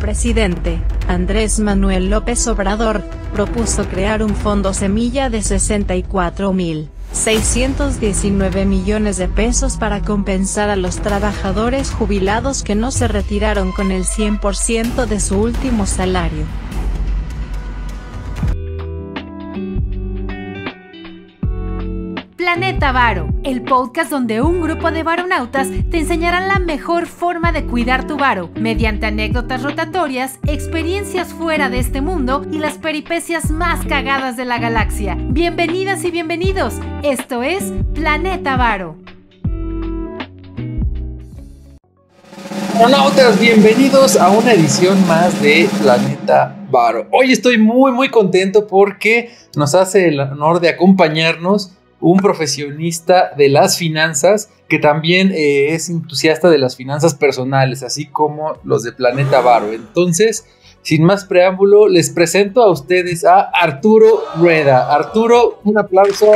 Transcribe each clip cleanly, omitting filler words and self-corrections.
presidente, Andrés Manuel López Obrador, propuso crear un fondo semilla de 64.619 millones de pesos para compensar a los trabajadores jubilados que no se retiraron con el 100% de su último salario. Planeta Varo, el podcast donde un grupo de varonautas te enseñarán la mejor forma de cuidar tu varo, mediante anécdotas rotatorias, experiencias fuera de este mundo y las peripecias más cagadas de la galaxia. Bienvenidas y bienvenidos, esto es Planeta Varo. Varonautas, bienvenidos a una edición más de Planeta Varo. Hoy estoy muy contento porque nos hace el honor de acompañarnos un profesionista de las finanzas que también es entusiasta de las finanzas personales, así como los de Planeta Varo. Entonces, sin más preámbulo, les presento a ustedes a Arturo Rueda. Arturo, un aplauso.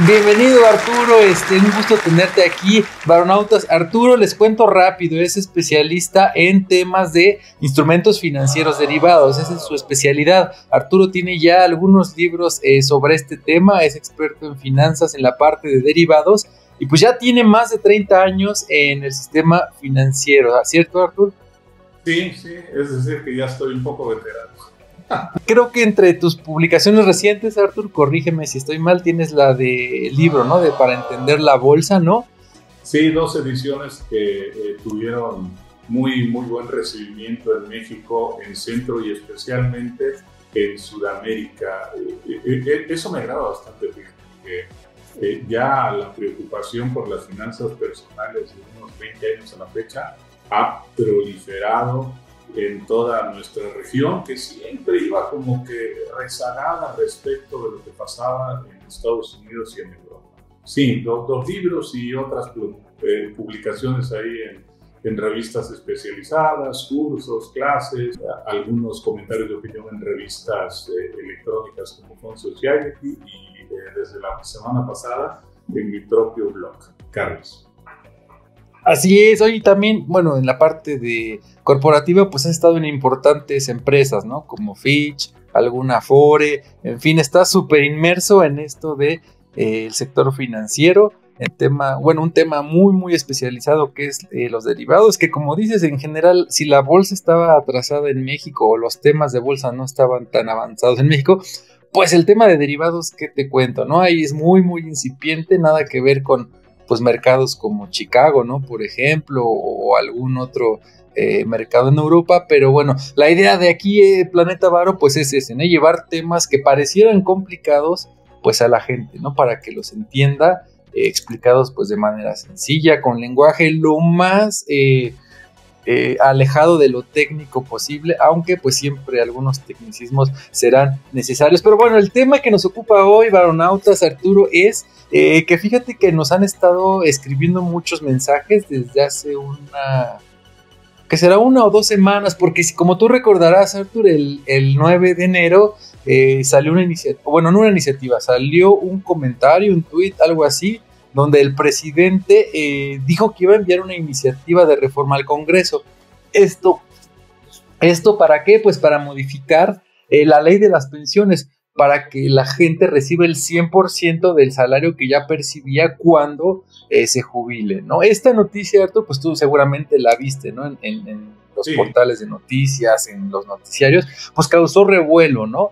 Bienvenido, Arturo, un gusto tenerte aquí. Varonautas, Arturo, les cuento rápido, es especialista en temas de instrumentos financieros derivados, esa es su especialidad. Arturo tiene ya algunos libros sobre este tema, es experto en finanzas en la parte de derivados y pues ya tiene más de 30 años en el sistema financiero, ¿cierto, Arturo? Sí, es decir que ya estoy un poco veterano. Creo que entre tus publicaciones recientes, Artur, corrígeme si estoy mal, tienes la de libro, ¿no? De Para entender la bolsa, ¿no? Sí, 2 ediciones que tuvieron muy buen recibimiento en México, en Centro y especialmente en Sudamérica. Eso me agrada bastante, porque ya la preocupación por las finanzas personales de unos 20 años a la fecha ha proliferado en toda nuestra región, que siempre iba como que rezagada respecto de lo que pasaba en Estados Unidos y en Europa. Sí, 2 libros y otras publicaciones ahí en revistas especializadas, cursos, clases, algunos comentarios de opinión en revistas electrónicas como Fund Society y desde la semana pasada en mi propio blog, Carlos. Así es, hoy también, bueno, en la parte de corporativa, pues has estado en importantes empresas, ¿no? Como Fitch, alguna Afore, en fin, estás súper inmerso en esto de el sector financiero, un tema muy especializado que es los derivados, que como dices, en general, si la bolsa estaba atrasada en México o los temas de bolsa no estaban tan avanzados en México, pues el tema de derivados, ¿qué te cuento? ¿No? Ahí es muy incipiente, nada que ver con pues mercados como Chicago, ¿no? Por ejemplo, o algún otro mercado en Europa, pero bueno, la idea de aquí, Planeta Varo, pues es ese, ¿no? Llevar temas que parecieran complicados, pues a la gente, ¿no? Para que los entienda, explicados pues de manera sencilla, con lenguaje lo más alejado de lo técnico posible, aunque pues siempre algunos tecnicismos serán necesarios. Pero bueno, el tema que nos ocupa hoy, varonautas, Arturo, es que fíjate que nos han estado escribiendo muchos mensajes desde hace que será 1 o 2 semanas, porque como tú recordarás, Arturo, el 9 de enero salió una iniciativa, bueno, no una iniciativa, salió un comentario, un tweet, algo así, donde el presidente dijo que iba a enviar una iniciativa de reforma al Congreso. ¿Esto para qué? Pues para modificar la ley de las pensiones, para que la gente reciba el 100% del salario que ya percibía cuando se jubile, ¿no? Esta noticia, Arturo, pues tú seguramente la viste, ¿no? En los portales de noticias, en los noticiarios, pues causó revuelo, ¿no?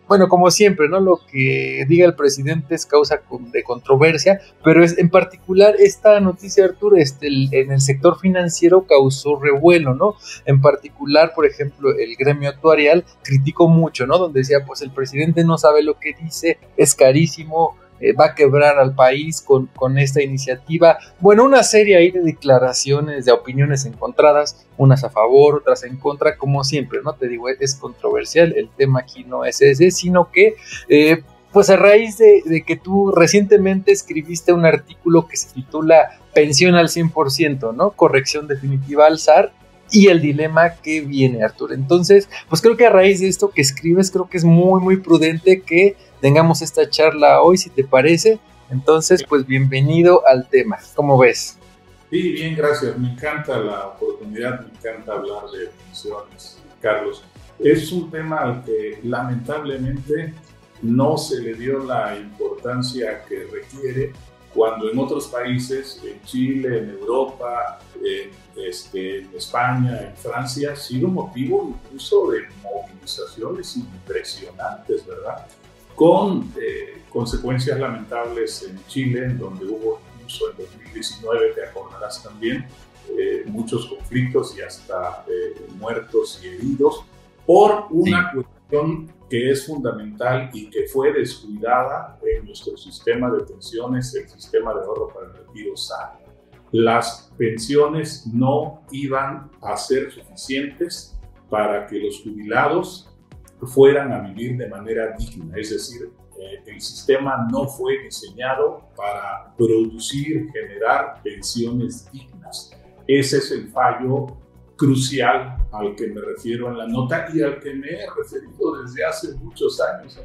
Bueno, como siempre, ¿no? Lo que diga el presidente es causa de controversia, pero en particular esta noticia, Arturo, en el sector financiero causó revuelo, ¿no? En particular, por ejemplo, el gremio actuarial criticó mucho, ¿no? Donde decía, pues el presidente no sabe lo que dice, es carísimo, va a quebrar al país con esta iniciativa. Bueno, una serie ahí de declaraciones, de opiniones encontradas, unas a favor, otras en contra, como siempre, ¿no? Te digo, es controversial, el tema aquí no es ese, sino que pues a raíz de que tú recientemente escribiste un artículo que se titula Pensión al 100%, ¿no? Corrección definitiva al SAR, y el dilema que viene, Arturo. Entonces, pues creo que a raíz de esto que escribes, creo que es muy prudente que tengamos esta charla hoy, si te parece. Entonces, pues bienvenido al tema. ¿Cómo ves? Sí, bien, gracias. Me encanta la oportunidad, me encanta hablar de pensiones, Carlos. Es un tema al que lamentablemente no se le dio la importancia que requiere, cuando en otros países, en Chile, en Europa, en España, en Francia, ha sido motivo incluso de movilizaciones impresionantes, ¿verdad? Con consecuencias lamentables en Chile, en donde hubo incluso en 2019, te acordarás también, muchos conflictos y hasta muertos y heridos por una cuestión que es fundamental y que fue descuidada en nuestro sistema de pensiones, el sistema de ahorro para el retiro SAR. Las pensiones no iban a ser suficientes para que los jubilados fueran a vivir de manera digna, es decir, el sistema no fue diseñado para producir, generar pensiones dignas. Ese es el fallo crucial al que me refiero en la nota y al que me he referido desde hace muchos años,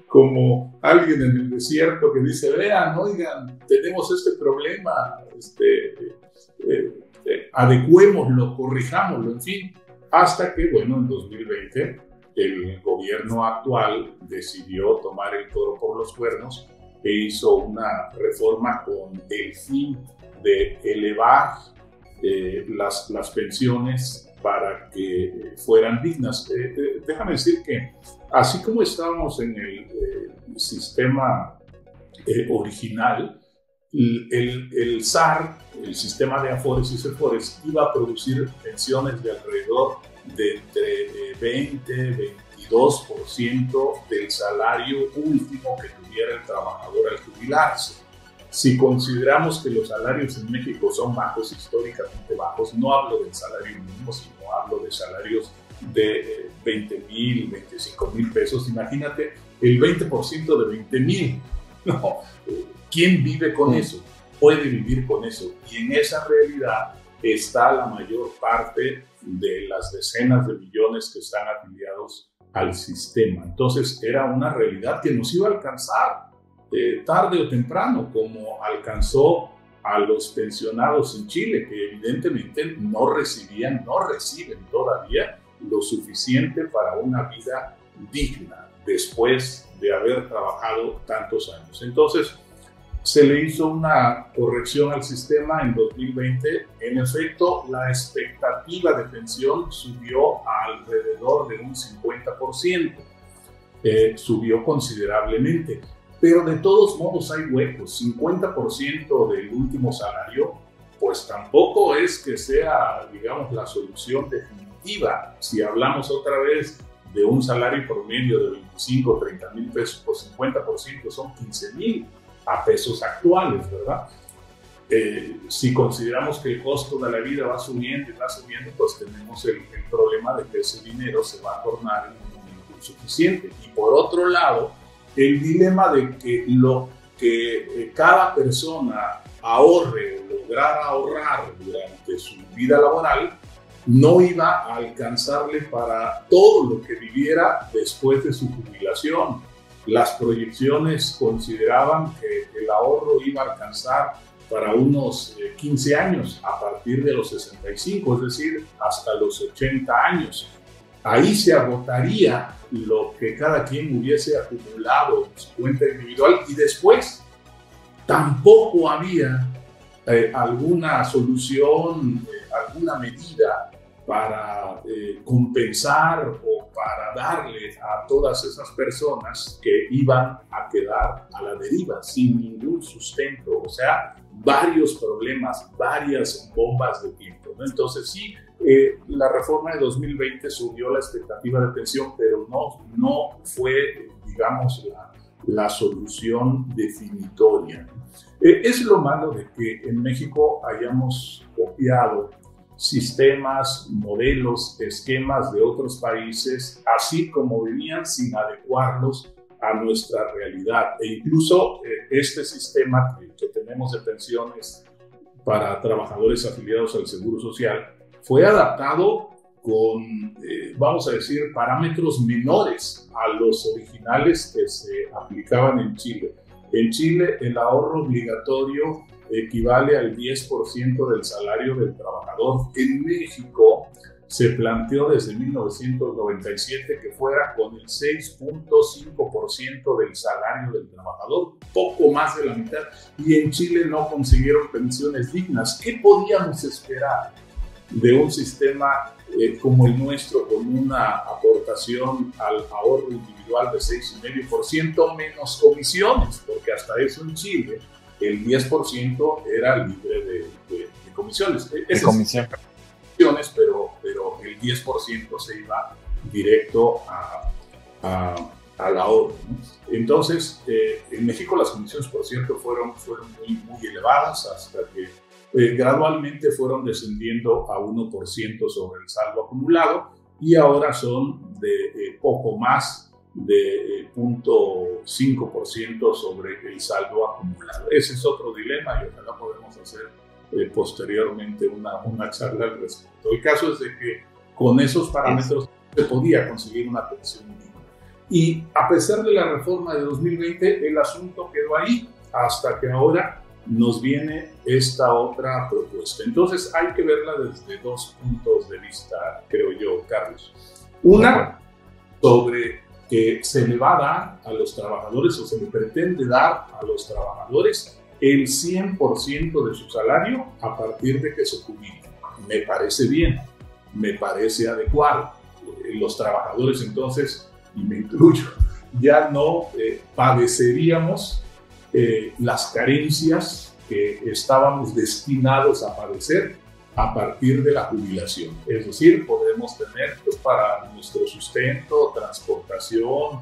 como alguien en el desierto que dice, vean, oigan, tenemos este problema, adecuémoslo, corrijámoslo, en fin, hasta que, bueno, en 2020 el gobierno actual decidió tomar el toro por los cuernos e hizo una reforma con el fin de elevar las pensiones para que fueran dignas. Déjame decir que así como estábamos en el sistema original, el SAR, el sistema de Afores y Cefores, iba a producir pensiones de alrededor de entre 20-22% del salario último que tuviera el trabajador al jubilarse. Si consideramos que los salarios en México son bajos, históricamente bajos, no hablo del salario mínimo, sino hablo de salarios de 20,000, 25,000 pesos, imagínate el 20% de 20,000. No, ¿quién vive con eso? Puede vivir con eso. Y en esa realidad está la mayor parte de las decenas de millones que están afiliados al sistema. Entonces era una realidad que nos iba a alcanzar tarde o temprano, como alcanzó a los pensionados en Chile, que evidentemente no reciben todavía lo suficiente para una vida digna después de haber trabajado tantos años. Entonces se le hizo una corrección al sistema en 2020. En efecto, la expectativa de pensión subió a alrededor de un 50%, subió considerablemente. Pero de todos modos hay huecos. 50% del último salario, pues tampoco es que sea, digamos, la solución definitiva. Si hablamos otra vez de un salario promedio de 25 o 30 mil pesos por 50%, son 15,000 a pesos actuales, ¿verdad? Si consideramos que el costo de la vida va subiendo, pues tenemos el problema de que ese dinero se va a tornar en un momento insuficiente. Y por otro lado, el dilema de que lo que cada persona ahorre o lograra ahorrar durante su vida laboral no iba a alcanzarle para todo lo que viviera después de su jubilación. Las proyecciones consideraban que el ahorro iba a alcanzar para unos 15 años a partir de los 65, es decir, hasta los 80 años. Ahí se agotaría lo que cada quien hubiese acumulado en su cuenta individual y después tampoco había alguna solución, alguna medida para compensar o para darle a todas esas personas que iban a quedar a la deriva sin ningún sustento, o sea, varios problemas, varias bombas de tiempo, ¿no? Entonces sí, la reforma de 2020 subió la expectativa de pensión, pero no fue, digamos, la solución definitoria. Es lo malo de que en México hayamos copiado sistemas, modelos, esquemas de otros países, así como venían, sin adecuarlos a nuestra realidad. E incluso este sistema que tenemos de pensiones para trabajadores afiliados al Seguro Social fue adaptado con, vamos a decir, parámetros menores a los originales que se aplicaban en Chile. En Chile el ahorro obligatorio equivale al 10% del salario del trabajador. En México se planteó desde 1997 que fuera con el 6.5% del salario del trabajador, poco más de la mitad, y en Chile no consiguieron pensiones dignas. ¿Qué podíamos esperar de un sistema como el nuestro, con una aportación al ahorro individual de 6,5% menos comisiones? Porque hasta eso en Chile el 10% era libre de comisiones. De comisión. Pero el 10% se iba directo al ahorro, ¿no? Entonces, en México las comisiones, por cierto, fueron muy elevadas hasta que gradualmente fueron descendiendo a 1% sobre el saldo acumulado, y ahora son de poco más de 0.5% sobre el saldo acumulado. Ese es otro dilema y ojalá podemos hacer posteriormente una charla al respecto. El caso es de que con esos parámetros se podía conseguir una pensión mínima. Y a pesar de la reforma de 2020, el asunto quedó ahí hasta que ahora nos viene esta otra propuesta. Entonces hay que verla desde dos puntos de vista, creo yo, Carlos. Una, sobre que se le va a dar a los trabajadores, o se le pretende dar a los trabajadores, el 100% de su salario a partir de que se jubilen. Me parece bien, me parece adecuado. Los trabajadores entonces, y me incluyo, ya no padeceríamos las carencias que estábamos destinados a padecer a partir de la jubilación. Es decir, podemos tener pues, para nuestro sustento, transportación,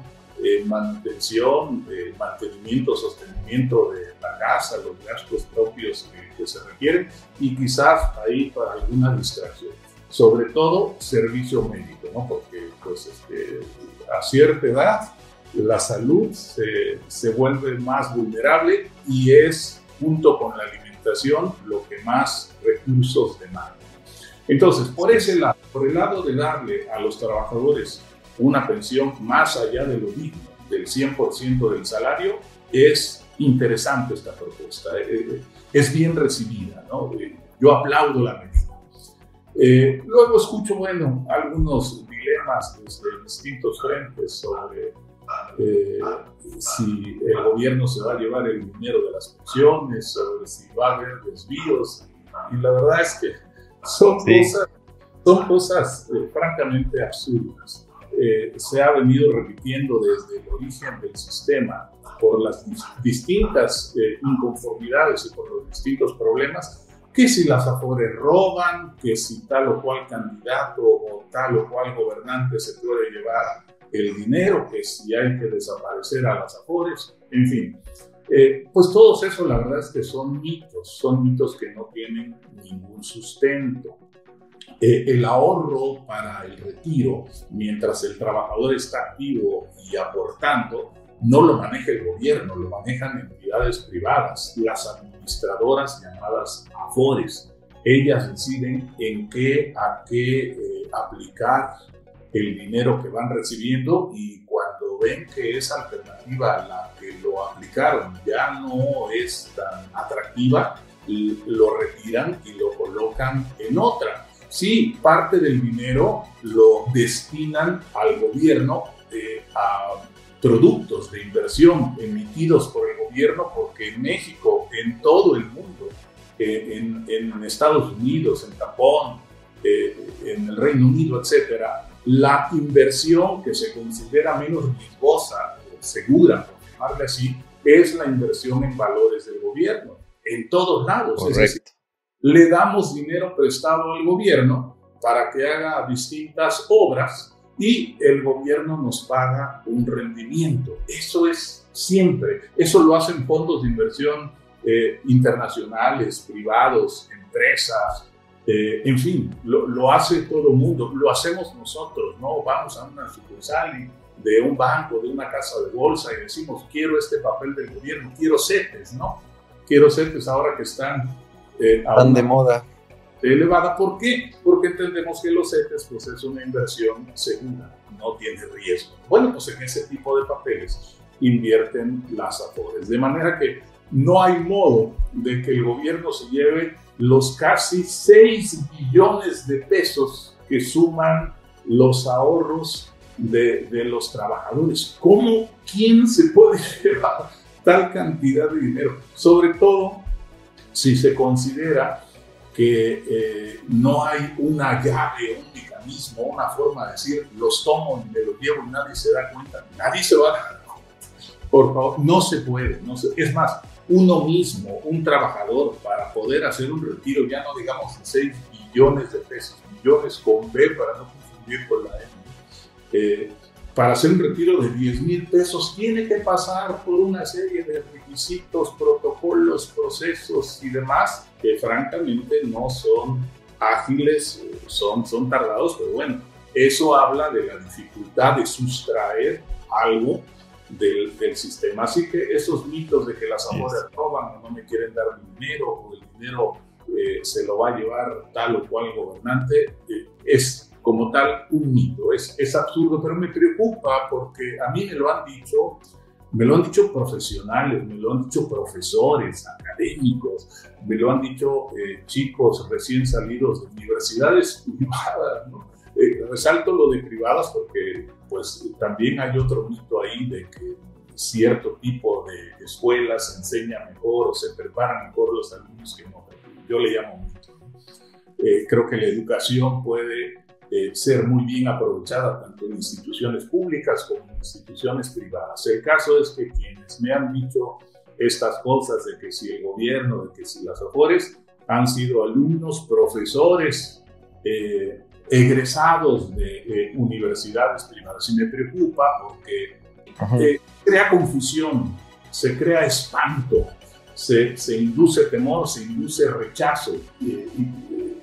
manutención, mantenimiento, sostenimiento de la casa, los gastos propios que se requieren, y quizás ahí para alguna distracción. Sobre todo servicio médico, ¿no? Porque pues, a cierta edad la salud se vuelve más vulnerable y es, junto con la alimentación, lo que más recursos demanda. Entonces, por ese lado, por el lado de darle a los trabajadores una pensión más allá de lo digno, del 100% del salario, es interesante esta propuesta, es bien recibida, ¿no? Yo aplaudo la medida. Luego escucho, bueno, algunos dilemas desde distintos frentes sobre si el gobierno se va a llevar el dinero de las pensiones, sobre si va a haber desvíos, y la verdad es que son cosas francamente absurdas. Se ha venido repitiendo desde el origen del sistema por las distintas inconformidades y por los distintos problemas, que si las Afores roban, que si tal o cual candidato o tal o cual gobernante se puede llevar el dinero, que si hay que desaparecer a las Afores, en fin. Pues todos esos, la verdad es que son mitos que no tienen ningún sustento. El ahorro para el retiro, mientras el trabajador está activo y aportando, no lo maneja el gobierno, lo manejan entidades privadas, las administradoras llamadas Afores. Ellas deciden a qué aplicar el dinero que van recibiendo, y cuando ven que esa alternativa a la que lo aplicaron ya no es tan atractiva, lo retiran y lo colocan en otra. Sí, parte del dinero lo destinan al gobierno a productos de inversión emitidos por el gobierno, porque en México, en todo el mundo, en Estados Unidos, en Japón, en el Reino Unido, etcétera, la inversión que se considera menos riesgosa o segura, por llamarle así, es la inversión en valores del gobierno, en todos lados. Correcto. Es decir, le damos dinero prestado al gobierno para que haga distintas obras y el gobierno nos paga un rendimiento. Eso es siempre. Eso lo hacen fondos de inversión internacionales, privados, empresas, en fin, lo hace todo el mundo. Lo hacemos nosotros, ¿no? Vamos a una sucursal de un banco, de una casa de bolsa y decimos, quiero este papel del gobierno, quiero CETES, ¿no? Quiero CETES ahora que están tan de moda, elevada. ¿Por qué? Porque entendemos que los CETES pues, es una inversión segura, no tiene riesgo. Bueno, pues en ese tipo de papeles invierten las Afores. De manera que no hay modo de que el gobierno se lleve los casi 6 billones de pesos que suman los ahorros de los trabajadores. ¿Cómo? ¿Quién se puede llevar tal cantidad de dinero? Sobre todo si se considera que no hay una llave, un mecanismo, una forma de decir, los tomo y me los llevo y nadie se da cuenta, nadie se va a dar cuenta. Por favor, no se puede. Es más, uno mismo, un trabajador, para poder hacer un retiro, ya no digamos de 6 billones de pesos, millones con B para no confundir con la M, para hacer un retiro de 10,000 pesos tiene que pasar por una serie de requisitos, protocolos, procesos y demás que francamente no son ágiles, son tardados, pero bueno, eso habla de la dificultad de sustraer algo del sistema. Así que esos mitos de que las Afores roban o no me quieren dar dinero o el dinero se lo va a llevar tal o cual gobernante, es como tal un mito, es absurdo, pero me preocupa porque a mí me lo han dicho profesionales, me lo han dicho profesores, académicos, me lo han dicho chicos recién salidos de universidades privadas, ¿no? Resalto lo de privadas porque pues también hay otro mito ahí de que cierto tipo de escuelas se enseña mejor o se preparan mejor los alumnos que no. Yo le llamo mito, ¿no? Creo que la educación puede ser muy bien aprovechada tanto en instituciones públicas como en instituciones privadas. El caso es que quienes me han dicho estas cosas de que si el gobierno, de que si las Afores, han sido alumnos, profesores, egresados de universidades privadas. Y me preocupa porque crea confusión, se crea espanto, se induce temor, se induce rechazo,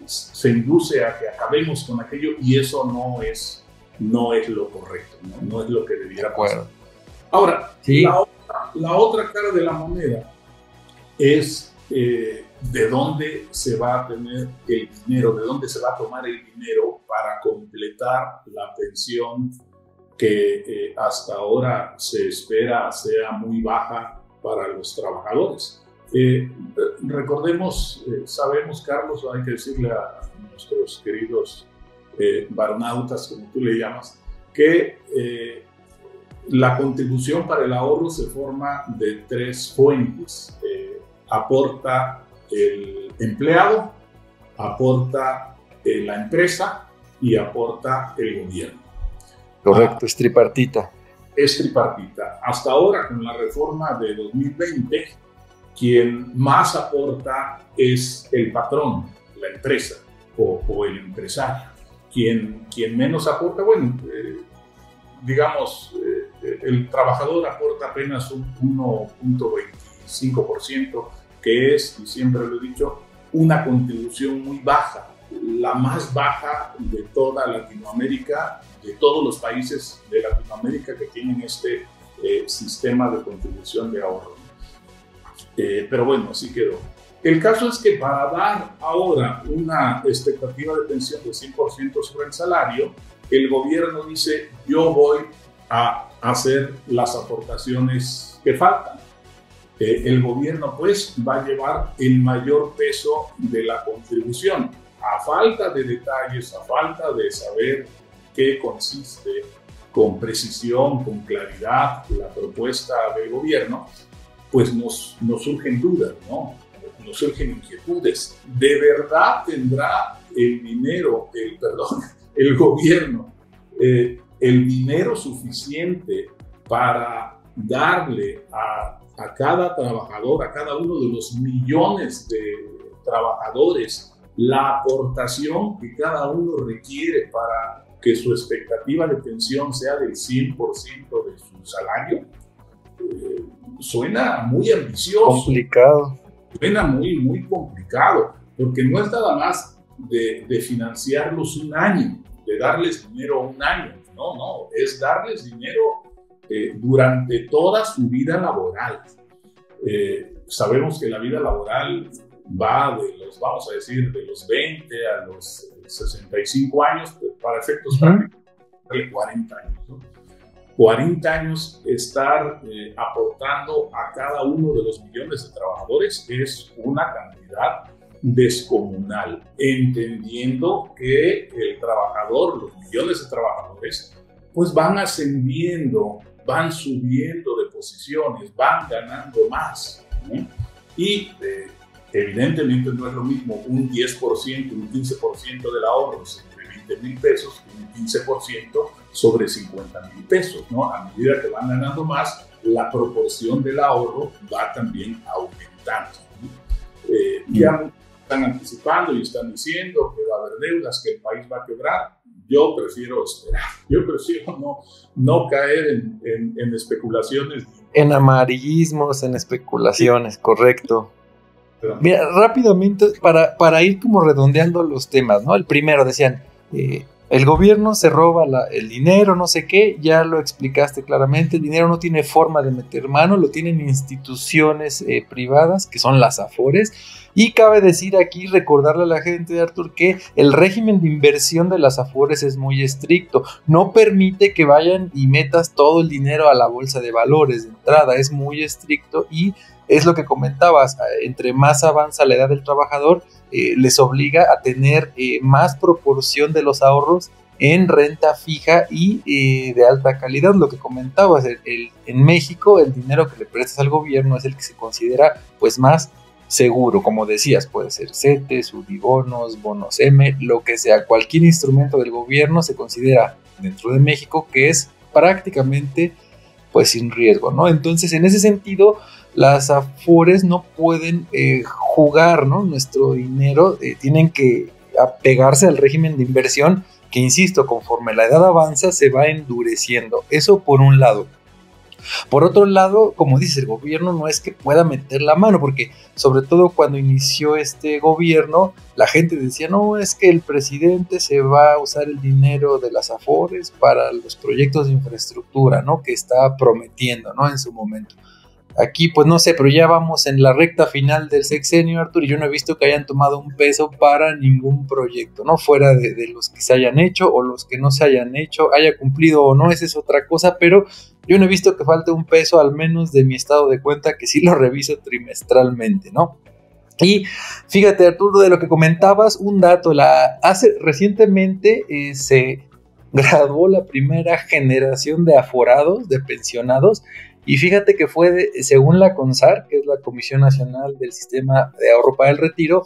se induce a que acabemos con aquello y eso no es lo correcto, no es lo que debiera pasar. Ahora, sí. La otra cara de la moneda es de dónde se va a tener el dinero, de dónde se va a tomar el dinero para completar la pensión que hasta ahora se espera sea muy baja para los trabajadores. Recordemos, sabemos, Carlos, hay que decirle a nuestros queridos varonautas, como tú le llamas, que la contribución para el ahorro se forma de 3 fuentes. Aporta el empleado, aporta la empresa y aporta el gobierno. Correcto, es tripartita. Es tripartita. Hasta ahora, con la reforma de 2020, quien más aporta es el patrón, la empresa o el empresario. Quien menos aporta, bueno, digamos, el trabajador aporta apenas un 1.25%, que es, y siempre lo he dicho, una contribución muy baja, la más baja de toda Latinoamérica, de todos los países de Latinoamérica que tienen este sistema de contribución de ahorro. Pero bueno, así quedó. El caso es que para dar ahora una expectativa de pensión de 100% sobre el salario, el gobierno dice, yo voy a hacer las aportaciones que faltan. El gobierno pues va a llevar el mayor peso de la contribución. A falta de detalles, a falta de saber qué consiste con precisión, con claridad la propuesta del gobierno, pues nos surgen dudas, ¿no? Nos surgen inquietudes. ¿De verdad tendrá el gobierno el dinero suficiente para darle a cada trabajador, a cada uno de los millones de trabajadores, la aportación que cada uno requiere para que su expectativa de pensión sea del 100% de su salario? Suena muy ambicioso. Complicado. Suena muy, muy complicado, porque no es nada más de financiarlos un año, de darles dinero un año. No, es darles dinero durante toda su vida laboral. Sabemos que la vida laboral va de los, vamos a decir, de los 20 a los 65 años, para efectos prácticos, de 40 años, ¿no? 40 años estar aportando a cada uno de los millones de trabajadores es una cantidad descomunal, entendiendo que el trabajador, los millones de trabajadores, pues van ascendiendo, van subiendo de posiciones, van ganando más, ¿no? Y evidentemente no es lo mismo un 10%, un 15% del ahorro sobre 20,000 pesos, un 15% sobre 50,000 pesos, ¿no? A medida que van ganando más, la proporción del ahorro va también aumentando, ¿no? Ya están anticipando y están diciendo que va a haber deudas, que el país va a quebrar. Yo prefiero esperar, yo prefiero no caer en especulaciones. En amarillismos, en especulaciones, correcto. Mira, rápidamente, para ir como redondeando los temas, ¿no? El primero decían, el gobierno se roba el dinero, no sé qué, ya lo explicaste claramente, el dinero no tiene forma de meter mano, lo tienen instituciones privadas, que son las Afores, y cabe decir aquí, recordarle a la gente, Artur, que el régimen de inversión de las Afores es muy estricto, no permite que vayan y metas todo el dinero a la bolsa de valores de entrada, es muy estricto y es lo que comentabas, entre más avanza la edad del trabajador, les obliga a tener más proporción de los ahorros en renta fija y de alta calidad. Lo que comentabas, en México el dinero que le prestas al gobierno es el que se considera pues más seguro, como decías, puede ser CETES, Udibonos, bonos M, lo que sea, cualquier instrumento del gobierno se considera dentro de México que es prácticamente pues sin riesgo, ¿no? Entonces, en ese sentido, las Afores no pueden jugar, ¿no? Nuestro dinero, tienen que apegarse al régimen de inversión que, insisto, conforme la edad avanza se va endureciendo. Eso por un lado. Por otro lado, como dices, el gobierno no es que pueda meter la mano, porque sobre todo cuando inició este gobierno, la gente decía, no, es que el presidente se va a usar el dinero de las Afores para los proyectos de infraestructura, ¿no? Que está prometiendo, ¿no? En su momento. Aquí, pues no sé, pero ya vamos en la recta final del sexenio, Artur, y yo no he visto que hayan tomado un peso para ningún proyecto, ¿no? Fuera de los que se hayan hecho o los que no se hayan hecho, haya cumplido o no, esa es otra cosa, pero yo no he visto que falte un peso, al menos de mi estado de cuenta, que sí lo reviso trimestralmente, ¿no? Y fíjate, Arturo, de lo que comentabas, un dato, recientemente se graduó la primera generación de aforados, de pensionados, y fíjate que fue, según la CONSAR, que es la Comisión Nacional del Sistema de Ahorro para el Retiro,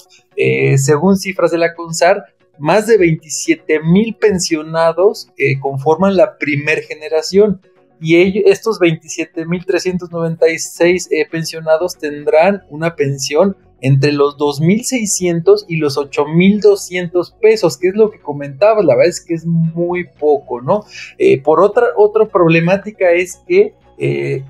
según cifras de la CONSAR, más de 27,000 pensionados conforman la primer generación, y estos 27,396 pensionados tendrán una pensión entre los 2,600 y los 8,200 pesos, que es lo que comentabas, la verdad es que es muy poco, ¿no? Por otra problemática es que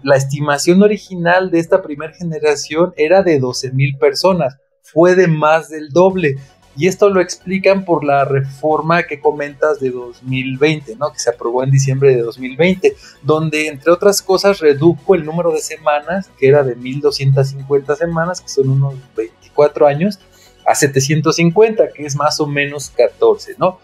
la estimación original de esta primera generación era de 12,000 personas, fue de más del doble, y esto lo explican por la reforma que comentas de 2020, ¿no? Que se aprobó en diciembre de 2020, donde entre otras cosas redujo el número de semanas, que era de 1,250 semanas, que son unos 24 años, a 750, que es más o menos 14, ¿no?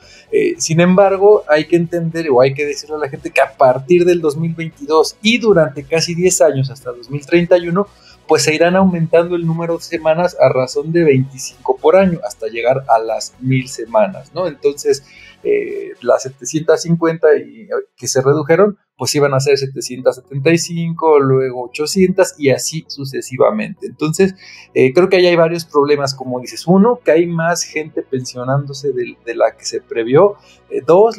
Sin embargo, hay que entender o hay que decirle a la gente que a partir del 2022 y durante casi 10 años hasta 2031, pues se irán aumentando el número de semanas a razón de 25 por año hasta llegar a las 1,000 semanas, ¿no? Entonces, las 750 que se redujeron, pues iban a ser 775, luego 800 y así sucesivamente. Entonces, creo que ahí hay varios problemas, como dices. Uno, que hay más gente pensionándose de la que se previó. Dos,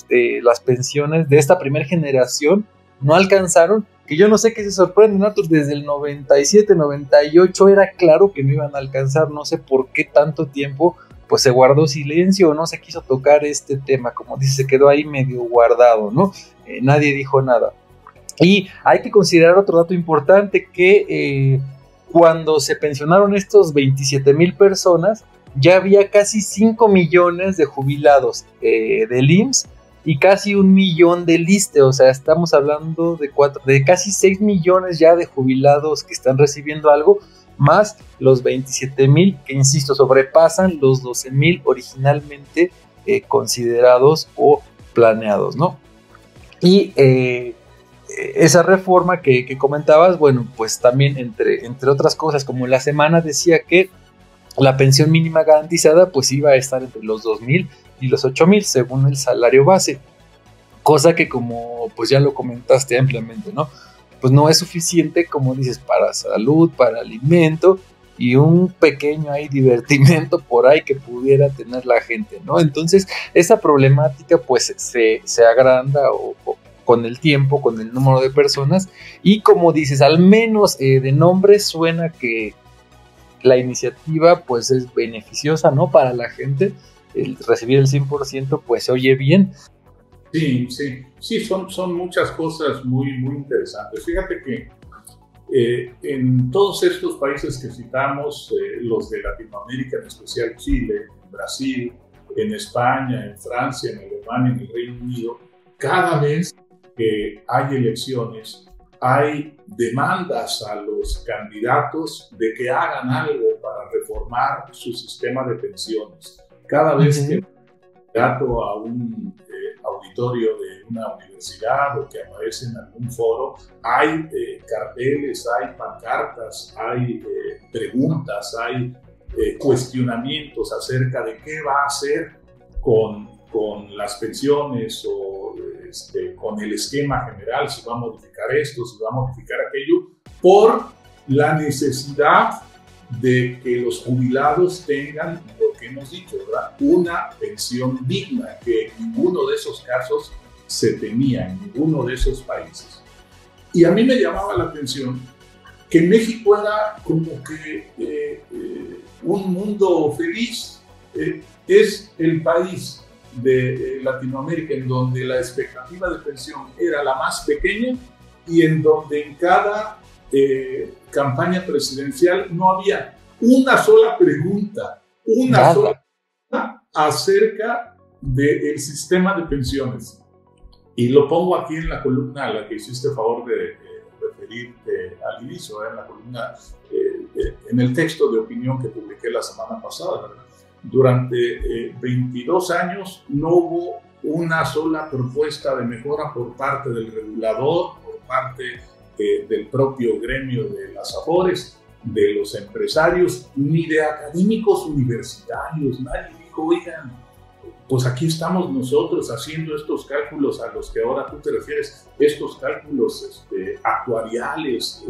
las pensiones de esta primera generación no alcanzaron, que yo no sé qué se sorprenden, Artur, desde el 97, 98 era claro que no iban a alcanzar, no sé por qué tanto tiempo pues se guardó silencio o no se quiso tocar este tema, como dice, se quedó ahí medio guardado, ¿no? Nadie dijo nada. Y hay que considerar otro dato importante, que cuando se pensionaron estos 27,000 personas, ya había casi 5 millones de jubilados del IMSS y casi 1 millón del ISSSTE, o sea, estamos hablando de casi 6 millones ya de jubilados que están recibiendo algo, más los 27,000 que, insisto, sobrepasan los 12,000 originalmente considerados o planeados, ¿no? Y esa reforma que comentabas, bueno, pues también entre otras cosas, como la semana decía que la pensión mínima garantizada pues iba a estar entre los 2,000 y los 8,000 según el salario base, cosa que como pues ya lo comentaste ampliamente, ¿no? Pues no es suficiente, como dices, para salud, para alimento y un pequeño ahí divertimento por ahí que pudiera tener la gente, ¿no? Entonces esa problemática pues se agranda con el tiempo, con el número de personas, y como dices, al menos de nombre suena que la iniciativa pues es beneficiosa, ¿no? Para la gente, el recibir el 100% pues se oye bien. Sí, son muchas cosas muy interesantes. Fíjate que en todos estos países que citamos, los de Latinoamérica, en especial Chile, en Brasil, en España, en Francia, en Alemania, en el Reino Unido, cada vez que hay elecciones, hay demandas a los candidatos de que hagan algo para reformar su sistema de pensiones. Cada vez que el candidato a un auditorio de una universidad o que aparece en algún foro, hay carteles, hay pancartas, hay preguntas, hay cuestionamientos acerca de qué va a hacer con las pensiones o con el esquema general, si va a modificar esto, si va a modificar aquello, por la necesidad de que los jubilados tengan, lo que hemos dicho, ¿verdad?, una pensión digna, que en ninguno de esos casos se tenía, en ninguno de esos países. Y a mí me llamaba la atención que México era como que un mundo feliz. Es el país de Latinoamérica en donde la expectativa de pensión era la más pequeña y en donde en cada campaña presidencial no había una sola pregunta, sola acerca del sistema de pensiones. Y lo pongo aquí en la columna a la que hiciste favor de referirte al inicio, en la columna, en el texto de opinión que publiqué la semana pasada, ¿verdad? Durante 22 años no hubo una sola propuesta de mejora por parte del regulador, por parte del propio gremio de las AFORES, de los empresarios, ni de académicos universitarios. Nadie dijo, oigan, pues aquí estamos nosotros haciendo estos cálculos a los que ahora tú te refieres, estos cálculos actuariales,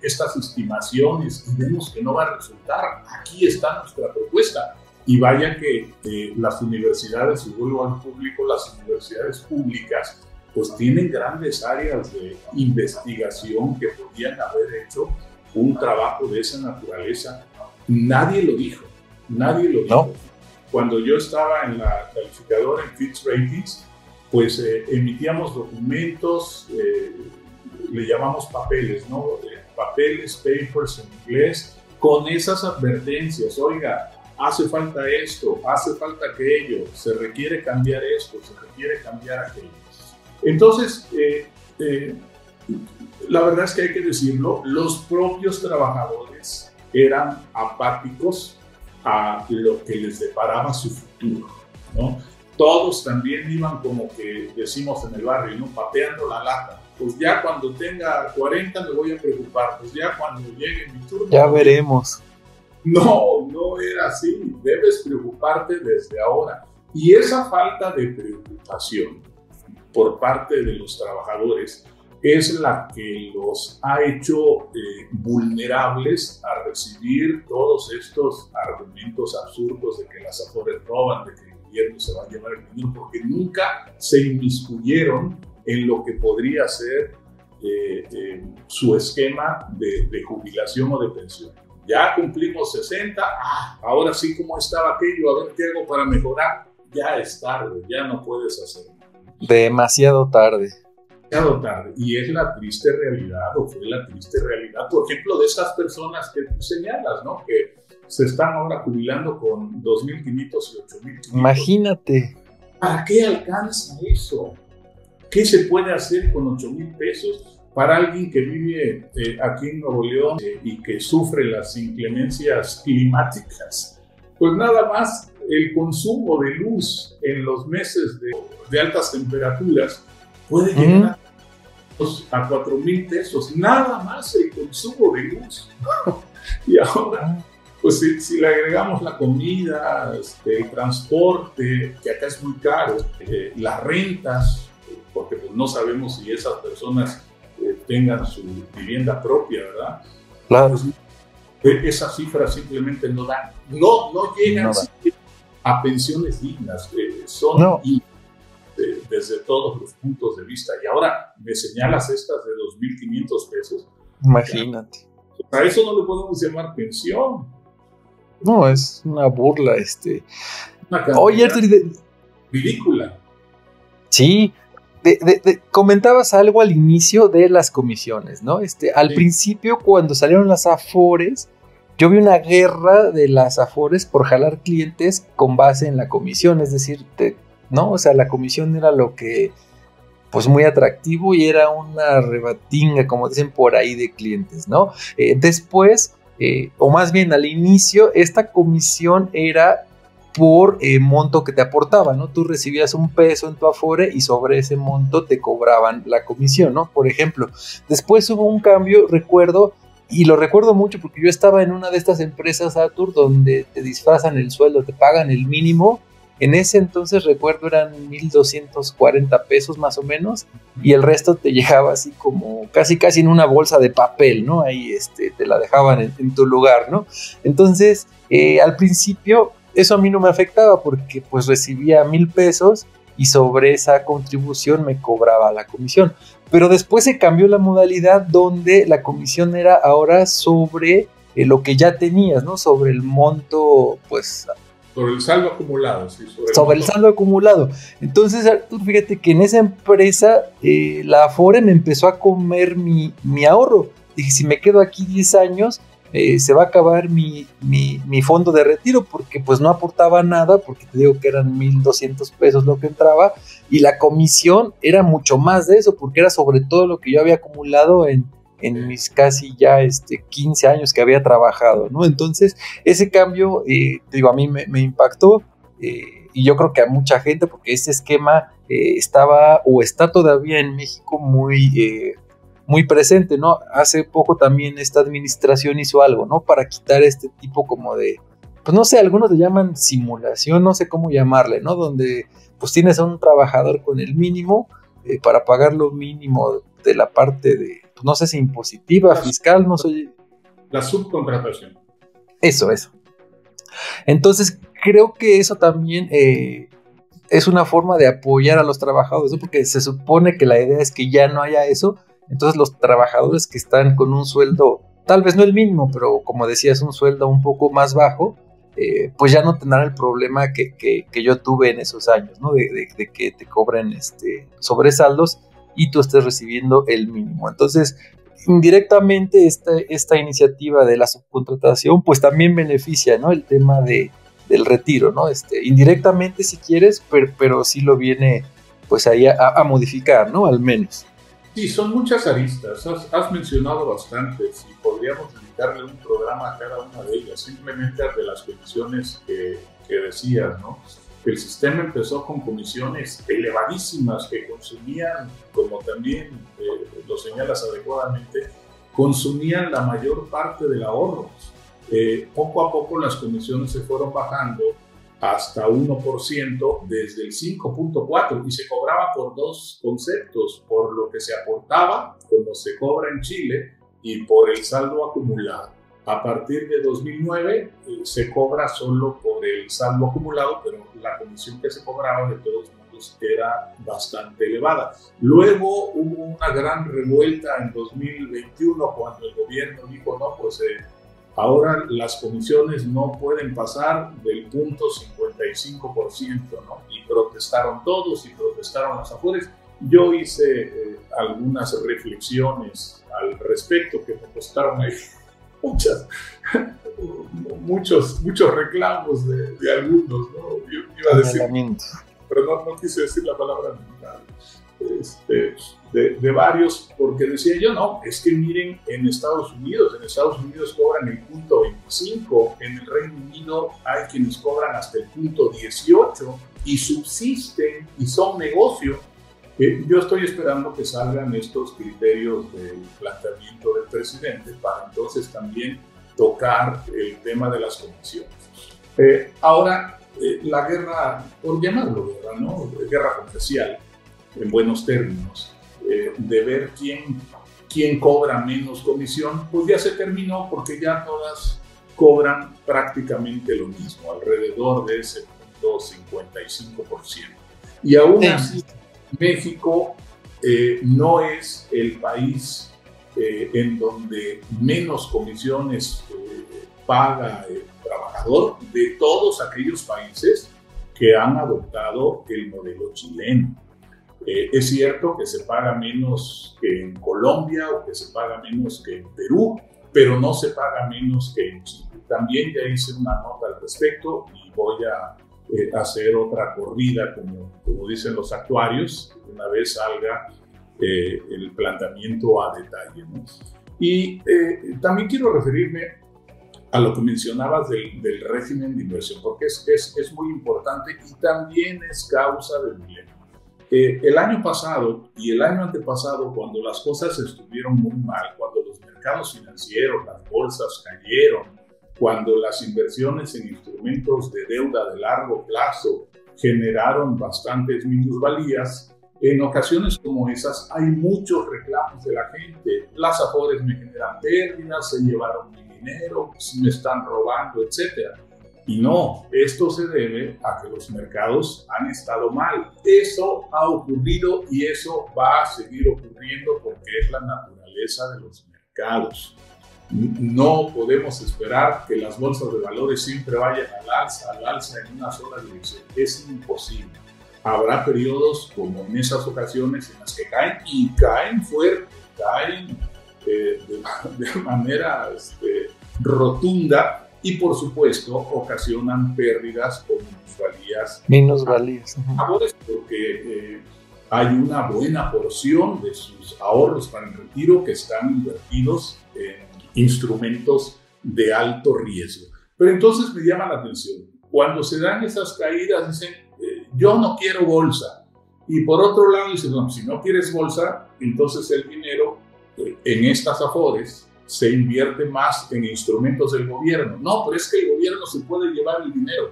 estas estimaciones, y vemos que no va a resultar. Aquí está nuestra propuesta. Y vaya que las universidades, y vuelvo al público, las universidades públicas, pues tienen grandes áreas de investigación que podían haber hecho un trabajo de esa naturaleza. Nadie lo dijo, nadie lo dijo. Cuando yo estaba en la calificadora en Fitch Ratings, pues emitíamos documentos, le llamamos papeles, ¿no? Papeles, papers en inglés, con esas advertencias. Oiga, hace falta esto, hace falta aquello, se requiere cambiar esto, se requiere cambiar aquello. Entonces, la verdad es que hay que decirlo, los propios trabajadores eran apáticos a lo que les deparaba su futuro, ¿no? Todos también iban como que decimos en el barrio, ¿no?, pateando la lata. Pues ya cuando tenga 40 me voy a preocupar, pues ya cuando llegue mi turno... Ya veremos. No era así, debes preocuparte desde ahora. Y esa falta de preocupación por parte de los trabajadores es la que los ha hecho vulnerables a recibir todos estos argumentos absurdos de que las AFORES roban, de que el gobierno se va a llevar el dinero, porque nunca se inmiscuyeron en lo que podría ser su esquema de jubilación o de pensión. Ya cumplimos 60, ahora sí, ¿cómo estaba aquello? A ver qué hago para mejorar. Ya es tarde, ya no puedes hacerlo. Demasiado tarde. Demasiado tarde. Y es la triste realidad, o fue la triste realidad, por ejemplo, de esas personas que tú señalas, ¿no?, que se están ahora jubilando con 2,500 y 8,500. Imagínate. ¿Para qué alcanza eso? ¿Qué se puede hacer con 8,000 pesos para alguien que vive aquí en Nuevo León y que sufre las inclemencias climáticas? Pues nada más el consumo de luz en los meses de altas temperaturas puede llegar a 4,000 pesos, nada más el consumo de luz. Y ahora, pues si le agregamos la comida, el transporte, que acá es muy caro, las rentas, porque pues no sabemos si esas personas tengan su vivienda propia, ¿verdad? Claro. Pues, esas cifras simplemente no dan, no llegan a pensiones dignas, son desde todos los puntos de vista. Y ahora me señalas estas de 2,500 pesos. Imagínate. A eso no le podemos llamar pensión. No, es una burla. Oye, ridícula. Sí. Comentabas algo al inicio de las comisiones, ¿no? Al principio, cuando salieron las Afores, yo vi una guerra de las Afores por jalar clientes con base en la comisión, es decir, ¿no? O sea, la comisión era lo que, pues muy atractivo y era una rebatinga, como dicen por ahí, de clientes, ¿no? Después, o más bien al inicio, esta comisión era por monto que te aportaba, ¿no? Tú recibías $1 en tu Afore y sobre ese monto te cobraban la comisión, ¿no? Por ejemplo, después hubo un cambio, recuerdo, y lo recuerdo mucho porque yo estaba en una de estas empresas, Atur, donde te disfrazan el sueldo, te pagan el mínimo. En ese entonces, recuerdo, eran 1,240 pesos más o menos, y el resto te llegaba así como casi en una bolsa de papel, ¿no? Ahí te la dejaban en tu lugar, ¿no? Entonces, al principio, eso a mí no me afectaba porque pues recibía 1,000 pesos y sobre esa contribución me cobraba la comisión. Pero después se cambió la modalidad donde la comisión era ahora sobre lo que ya tenías, ¿no? Sobre el monto, pues... Sobre el saldo acumulado, sí. Sobre el saldo acumulado. Entonces, Artur, fíjate que en esa empresa la Afore me empezó a comer mi ahorro. Dije, si me quedo aquí 10 años, se va a acabar mi fondo de retiro, porque pues no aportaba nada, porque te digo que eran 1,200 pesos lo que entraba, y la comisión era mucho más de eso, porque era sobre todo lo que yo había acumulado en mis casi ya 15 años que había trabajado, ¿no? Entonces, ese cambio, te digo, a mí me impactó, y yo creo que a mucha gente, porque ese esquema estaba o está todavía en México muy presente, ¿no? Hace poco también esta administración hizo algo, ¿no? Para quitar este tipo como de, pues no sé, algunos le llaman simulación, no sé cómo llamarle, ¿no? Donde pues tienes a un trabajador con el mínimo para pagar lo mínimo de la parte de, pues no sé si impositiva, fiscal, no sé. La subcontratación. Eso. Entonces, creo que eso también es una forma de apoyar a los trabajadores, ¿no? Porque se supone que la idea es que ya no haya eso. Entonces los trabajadores que están con un sueldo, tal vez no el mínimo, pero como decías, un sueldo un poco más bajo, pues ya no tendrán el problema que yo tuve en esos años, ¿no? De que te cobren sobresaldos y tú estés recibiendo el mínimo. Entonces, indirectamente esta iniciativa de la subcontratación, pues también beneficia, ¿no? El tema del retiro, ¿no? Indirectamente si quieres, pero sí lo viene pues ahí a modificar, ¿no? Al menos. Sí, son muchas aristas, has mencionado bastantes y podríamos dedicarle un programa a cada una de ellas, simplemente de las comisiones que decías, ¿no? El sistema empezó con comisiones elevadísimas que consumían, como también lo señalas adecuadamente, consumían la mayor parte del ahorro. Poco a poco las comisiones se fueron bajando hasta 1% desde el 5.4% y se cobraba por dos conceptos, por lo que se aportaba, como se cobra en Chile, y por el saldo acumulado. A partir de 2009 se cobra solo por el saldo acumulado, pero la comisión que se cobraba de todos modos era bastante elevada. Luego hubo una gran revuelta en 2021 cuando el gobierno dijo, no, pues ahora las comisiones no pueden pasar del 0.55%, ¿no? Y protestaron todos y protestaron las Afores. Yo hice algunas reflexiones al respecto que me costaron ahí muchos reclamos de algunos, ¿no? Yo iba a decir, pero no quise decir la palabra de varios, porque decía yo, no, es que miren en Estados Unidos cobran el 0.25, en el Reino Unido hay quienes cobran hasta el 0.18 y subsisten y son negocio. Yo estoy esperando que salgan estos criterios del planteamiento del presidente para entonces también tocar el tema de las comisiones. Ahora, la guerra, por llamarlo guerra, ¿no? Guerra comercial, en buenos términos, de ver quién cobra menos comisión, pues ya se terminó porque ya todas cobran prácticamente lo mismo, alrededor de ese 55%. Y aún así, México no es el país en donde menos comisiones paga el trabajador de todos aquellos países que han adoptado el modelo chileno. Es cierto que se paga menos que en Colombia o que se paga menos que en Perú, pero no se paga menos que en Chile. También ya hice una nota al respecto y voy a hacer otra corrida, como dicen los actuarios, una vez salga el planteamiento a detalle, ¿no? Y también quiero referirme a lo que mencionabas del régimen de inversión, porque es muy importante y también es causa del dilema. El año pasado y el año antepasado, cuando las cosas estuvieron muy mal, cuando los mercados financieros, las bolsas cayeron, cuando las inversiones en instrumentos de deuda de largo plazo generaron bastantes minusvalías, en ocasiones como esas hay muchos reclamos de la gente. Las Afores me generan pérdidas, se llevaron mi dinero, me están robando, etc. Y no, esto se debe a que los mercados han estado mal. Eso ha ocurrido y eso va a seguir ocurriendo porque es la naturaleza de los mercados. No podemos esperar que las bolsas de valores siempre vayan al alza en una sola dirección. Es imposible. Habrá periodos como en esas ocasiones en las que caen y caen fuerte, caen de manera rotunda y por supuesto ocasionan pérdidas o minusvalías. Porque hay una buena porción de sus ahorros para el retiro que están invertidos en instrumentos de alto riesgo. Pero entonces me llama la atención, cuando se dan esas caídas dicen, yo no quiero bolsa. Y por otro lado dicen, no, si no quieres bolsa, entonces el dinero en estas Afores se invierte más en instrumentos del gobierno. No, pero es que el gobierno se puede llevar el dinero.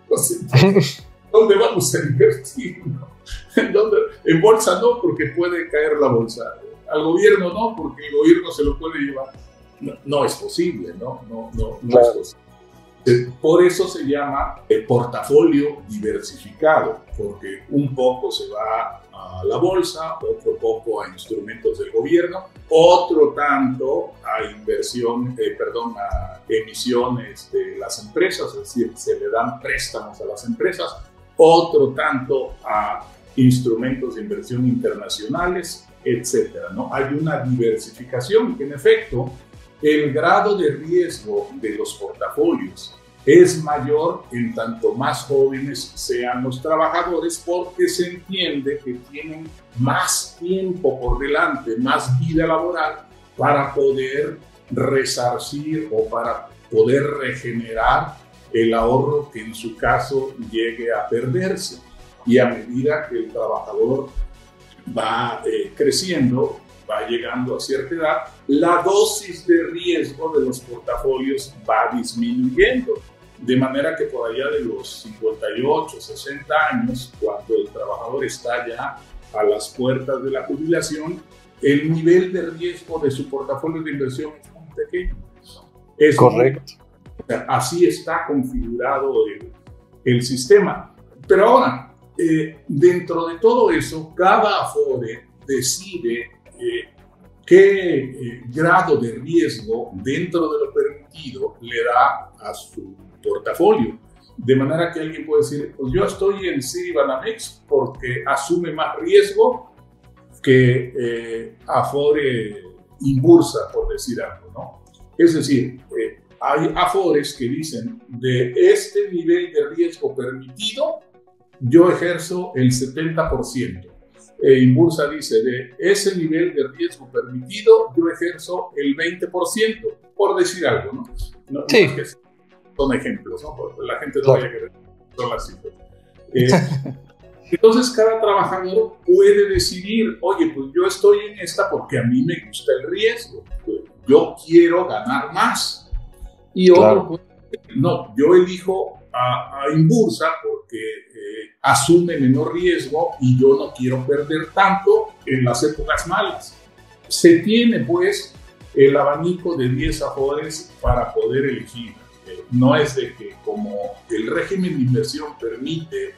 Entonces, ¿dónde vamos a invertir? En bolsa no, porque puede caer la bolsa. Al gobierno no, porque el gobierno se lo puede llevar. No es posible, no es posible. Por eso se llama portafolio diversificado, porque un poco se va a la bolsa, otro poco a instrumentos del gobierno, otro tanto a a emisiones de las empresas, es decir, se le dan préstamos a las empresas, otro tanto a instrumentos de inversión internacionales, etcétera, ¿no? Hay una diversificación que en efecto el grado de riesgo de los portafolios es mayor en tanto más jóvenes sean los trabajadores, porque se entiende que tienen más tiempo por delante, más vida laboral para poder resarcir o para poder regenerar el ahorro que en su caso llegue a perderse. Y a medida que el trabajador va creciendo, va llegando a cierta edad, la dosis de riesgo de los portafolios va disminuyendo. De manera que por allá de los 58, 60 años, cuando el trabajador está ya a las puertas de la jubilación, el nivel de riesgo de su portafolio de inversión es muy pequeño. Es correcto. Así está configurado el sistema. Pero ahora, dentro de todo eso, cada Afore decide qué grado de riesgo dentro de lo permitido le da a su portafolio. De manera que alguien puede decir, pues yo estoy en Citibanamex porque asume más riesgo que Afore Inbursa, por decir algo, ¿no? Es decir, hay Afores que dicen, de este nivel de riesgo permitido, yo ejerzo el 70%. Inbursa dice, de ese nivel de riesgo permitido, yo ejerzo el 20%, por decir algo, ¿no? Sí. No es que son ejemplos, ¿no? Porque la gente no vaya a querer son las cifras. Entonces cada trabajador puede decidir, oye, pues yo estoy en esta porque a mí me gusta el riesgo, yo quiero ganar más. Y otro, pues, no, yo elijo a Inbursa porque asume menor riesgo y yo no quiero perder tanto en las épocas malas. Se tiene pues el abanico de 10 afores para poder elegir. No es de que como el régimen de inversión permite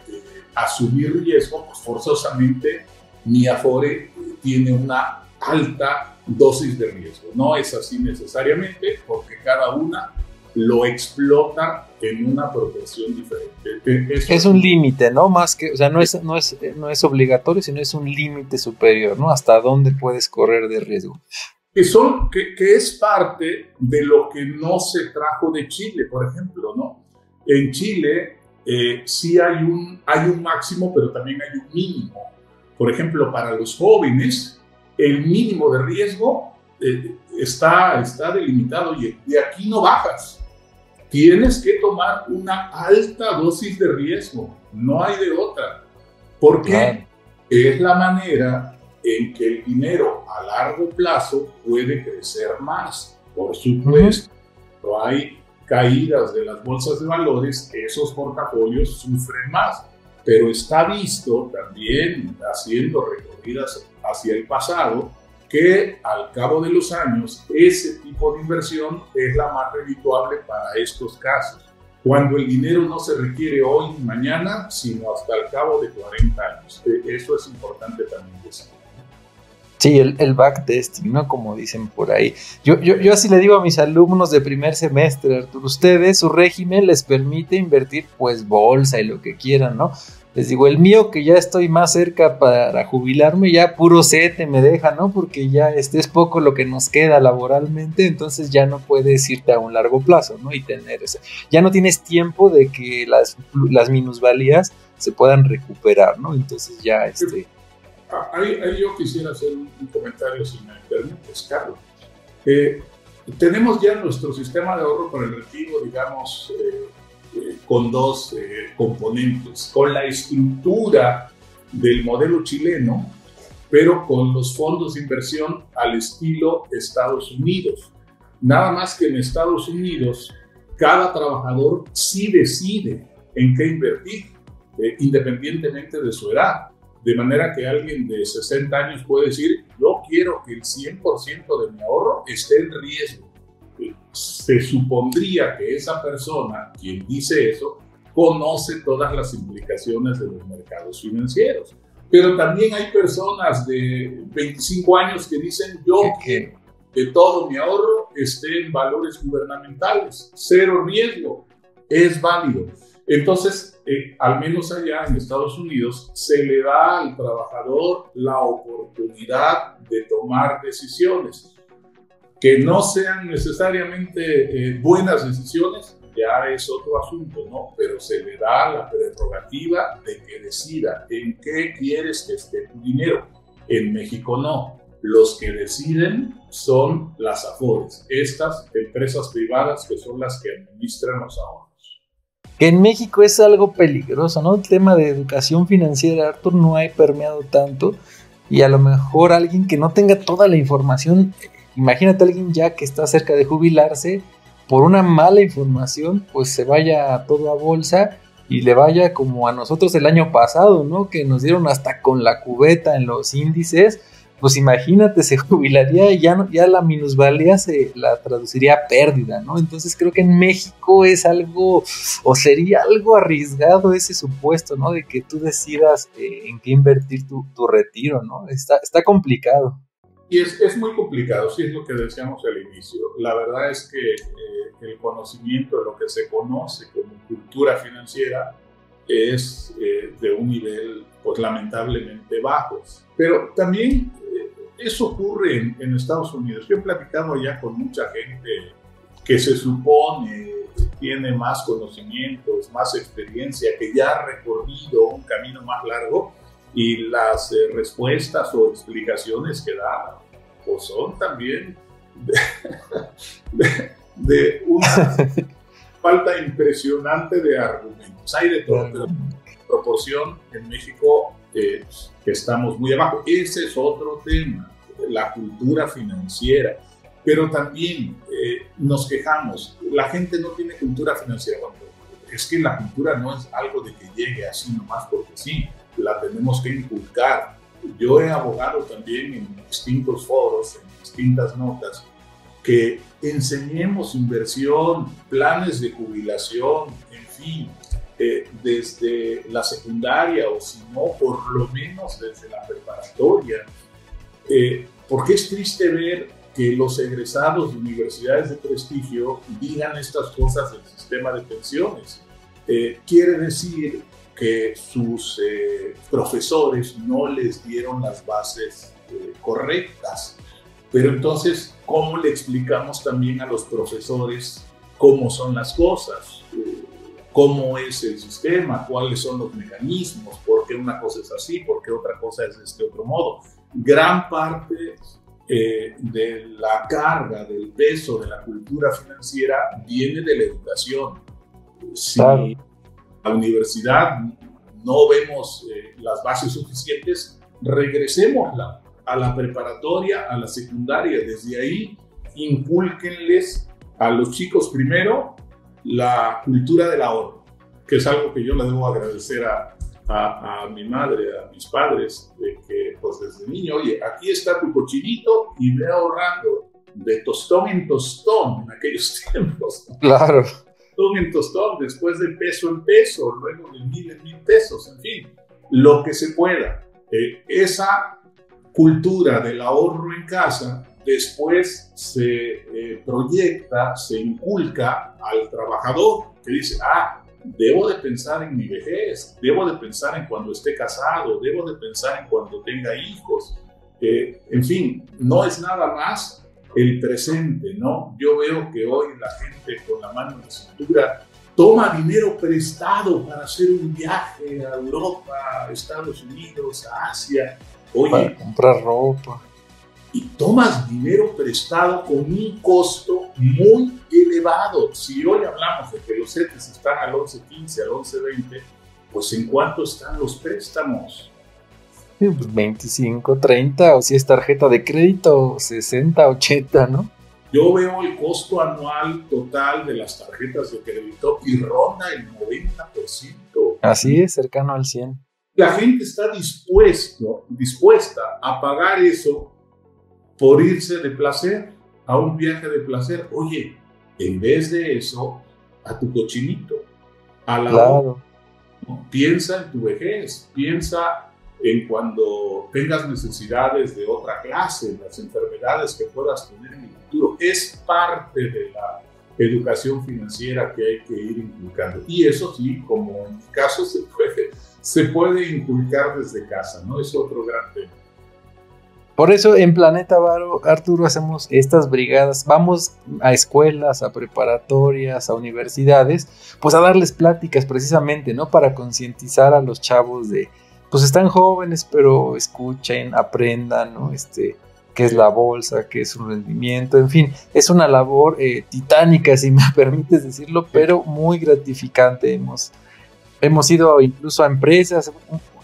asumir riesgo, pues forzosamente mi afore tiene una alta dosis de riesgo. No es así necesariamente, porque cada una lo explota en una proporción diferente. Es un límite, ¿no? Más que, o sea, no es obligatorio, sino es un límite superior, ¿no? Hasta dónde puedes correr de riesgo. Que es parte de lo que no se trajo de Chile, por ejemplo, ¿no? En Chile sí hay un máximo, pero también hay un mínimo. Por ejemplo, para los jóvenes, el mínimo de riesgo está delimitado y de aquí no bajas. Tienes que tomar una alta dosis de riesgo, no hay de otra, porque es la manera en que el dinero a largo plazo puede crecer más. Por supuesto, no hay caídas de las bolsas de valores, esos portafolios sufren más, pero está visto también, haciendo recorridas hacia el pasado, que al cabo de los años ese tipo de inversión es la más redituable para estos casos, cuando el dinero no se requiere hoy ni mañana, sino hasta el cabo de 40 años. Eso es importante también decir. Sí, el backtesting, ¿no? Como dicen por ahí. Yo así le digo a mis alumnos de primer semestre, Arturo, ustedes, su régimen les permite invertir pues bolsa y lo que quieran, ¿no? Les digo, el mío, que ya estoy más cerca para jubilarme, ya puro sete me deja, ¿no? Porque ya es poco lo que nos queda laboralmente, entonces ya no puedes irte a un largo plazo, ¿no? Y tener ese. Ya no tienes tiempo de que las minusvalías se puedan recuperar, ¿no? Entonces ya Ahí yo quisiera hacer un comentario, si me permites, Carlos. Tenemos ya nuestro sistema de ahorro para el retiro, digamos, con dos componentes, con la estructura del modelo chileno, pero con los fondos de inversión al estilo Estados Unidos. Nada más que en Estados Unidos, cada trabajador sí decide en qué invertir, independientemente de su edad. De manera que alguien de 60 años puede decir, yo quiero que el 100% de mi ahorro esté en riesgo. Se supondría que esa persona, quien dice eso, conoce todas las implicaciones de los mercados financieros. Pero también hay personas de 25 años que dicen, yo quiero que todo mi ahorro esté en valores gubernamentales, cero riesgo, es válido. Entonces, al menos allá en Estados Unidos, se le da al trabajador la oportunidad de tomar decisiones que no sean necesariamente buenas decisiones, ya es otro asunto, ¿no? Pero se le da la prerrogativa de que decida en qué quieres que esté tu dinero. En México no. Los que deciden son las AFORES, estas empresas privadas que son las que administran los ahorros. Que en México es algo peligroso, ¿no? El tema de educación financiera, Artur, no ha permeado tanto, y a lo mejor alguien que no tenga toda la información, imagínate a alguien ya que está cerca de jubilarse, por una mala información, pues se vaya todo a bolsa y le vaya como a nosotros el año pasado, ¿no? Que nos dieron hasta con la cubeta en los índices. Pues imagínate, se jubilaría y ya la minusvalía se la traduciría a pérdida, ¿no? Entonces creo que en México es algo, o sería algo arriesgado ese supuesto, ¿no? De que tú decidas en qué invertir tu retiro, ¿no? Está complicado. Y es muy complicado, sí, es lo que decíamos al inicio. La verdad es que el conocimiento de lo que se conoce como cultura financiera es de un nivel, pues lamentablemente bajo. Pero también eso ocurre en Estados Unidos. Yo he platicado ya con mucha gente que se supone tiene más conocimientos, más experiencia, que ya ha recorrido un camino más largo, y las respuestas o explicaciones que da pues son también de una falta impresionante de argumentos. Hay de todo, pero proporción en México que estamos muy abajo. Ese es otro tema, la cultura financiera. Pero también nos quejamos, la gente no tiene cultura financiera. Bueno, es que la cultura no es algo de que llegue así nomás porque sí, la tenemos que inculcar. Yo he abogado también en distintos foros, en distintas notas, que enseñemos inversión, planes de jubilación, en fin, desde la secundaria o si no, por lo menos desde la preparatoria. Porque es triste ver que los egresados de universidades de prestigio digan estas cosas del sistema de pensiones. Quiere decir que sus profesores no les dieron las bases correctas. Pero entonces, ¿cómo le explicamos también a los profesores cómo son las cosas? ¿Cómo es el sistema? ¿Cuáles son los mecanismos? ¿Por qué una cosa es así? ¿Por qué otra cosa es de este otro modo? Gran parte de la carga, del peso de la cultura financiera viene de la educación. Si la universidad no vemos las bases suficientes, regresémosla a la preparatoria, a la secundaria. Desde ahí, incúlquenles a los chicos primero la cultura del ahorro, que es algo que yo le debo agradecer a mi madre, a mis padres, de que pues desde niño, oye, aquí está tu cochinito y ve ahorrando de tostón en tostón en aquellos tiempos. Claro. Tostón en tostón, después de peso en peso, luego de 1,000 en 1,000 pesos, en fin, lo que se pueda. Esa cultura del ahorro en casa después se proyecta, se inculca al trabajador que dice, debo de pensar en mi vejez, debo de pensar en cuando esté casado, debo de pensar en cuando tenga hijos. En fin, no es nada más el presente, ¿no? Yo veo que hoy la gente con la mano en la cintura toma dinero prestado para hacer un viaje a Europa, a Estados Unidos, a Asia. Oye, para comprar ropa. Y tomas dinero prestado con un costo muy elevado. Si hoy hablamos de que los CETES están al 11.15, al 11.20, pues ¿en cuánto están los préstamos? 25, 30, o si es tarjeta de crédito, 60, 80, ¿no? Yo veo el costo anual total de las tarjetas de crédito y ronda el 90%. Así es, cercano al 100%. La gente está dispuesta a pagar eso por irse de placer, a un viaje de placer. Oye, en vez de eso, a tu cochinito, a la claro. Piensa en tu vejez, piensa en cuando tengas necesidades de otra clase, las enfermedades que puedas tener en el futuro. Es parte de la educación financiera que hay que ir inculcando. Y eso sí, como en mi caso se puede inculcar desde casa, ¿no? Es otro gran tema. Por eso en Planeta Varo, Arturo, hacemos estas brigadas, vamos a escuelas, a preparatorias, a universidades, pues a darles pláticas precisamente, ¿no? Para concientizar a los chavos de, pues están jóvenes, pero escuchen, aprendan, ¿no? Qué es la bolsa, qué es un rendimiento, en fin, es una labor titánica, si me permites decirlo, pero muy gratificante. Hemos ido incluso a empresas.